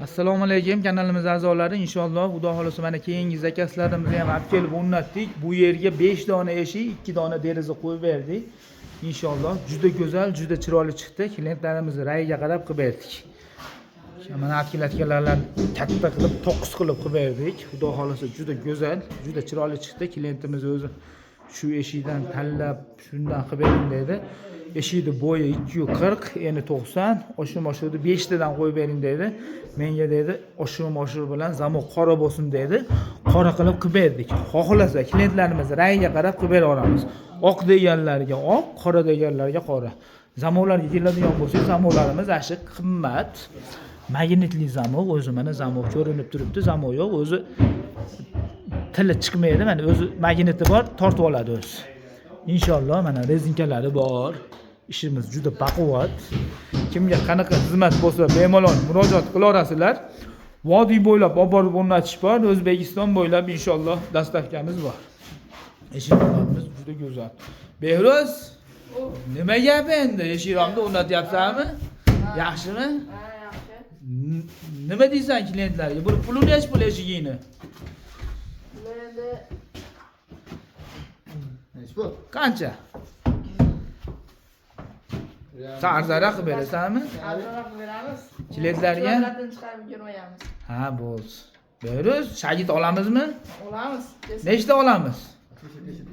Assalomu alaykum kanalimiz a'zolari. Inshaalloh Xudo xolasa mana keyingi zakaslarimizni ham olib kelib o'rnatdik. Bu yerga 5 dona eshik, 2 dona deraza qo'yib berdik. Inshaalloh juda go'zal, juda chiroyli chiqdi. Klientlarimizni rayiga qarab qilib berdik. Mana atkilatganlarni katta qilib, 9 qilib berdik. Xudo xolasa juda go'zal, juda chiroyli chiqdi. Klientimiz o'zi shu eshikdan tanlab, shundan qilib bering dedi. Eshikni bo'yi 240, eni 90, oshum-oshuvni 5 tadan qo'yib bering dedi. Menga dedi, oshum-oshuv bilan zamok qora bo'lsin dedi. Qora qilib berdik. Xohlasa klientlarimiz rangiga qarab qilib bera olamiz. Oq deganlarga oq, qora deganlarga qora. Zamoklarga keladigan bo'lsak, zamoklarimiz ashiq qimmat. Magnitli zamok, o'zi mana zamok ko'rinib turibdi. Zamok yo'q, o'zi tili chiqmaydi. Mana o'zi magniti bor, tortib oladi o'zi. Inshaalloh mana rezinkalari bor. İşimiz juda baquvvat. Kimga qanaqa xizmat bo'lsa bemalol murojaat qila olasizlar. Vodiy bo'ylab olib borib o'rnatish bor, O'zbekiston bo'ylab inshaalloh dastavkamiz bor. Eshiklarimiz juda go'zal. Behruz, nima gap endi? Eshiklarni o'rnatyapsanmi? Yaxshimi? Ha, yaxshi. Nima deysan klientlarga? Bu pulini nech pul eshigingni? Endi Nech pul? Qancha? Sarzara qilib berasanmi? arzonroq beramiz. Klientlarga? Chiroylardan chiqarib yurmayamiz. Ha, bo'ldi. Behruz, shagit olamizmi? Olamiz. Nechta olamiz?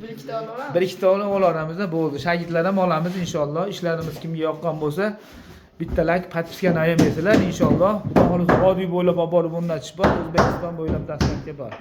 Bir ikkita olamiz. Bir ikkita olaveramiz, bo'ldi. Shagitlar ham olamiz inshaalloh. Ishlarimiz kimga yoqqan bo'lsa, bitta like, podpiskani ayamaysilar inshaalloh. Xudo xolasa vodiy bo'ylab olib borib o'rnatish bor, O'zbekiston bo'ylab dastavka bor.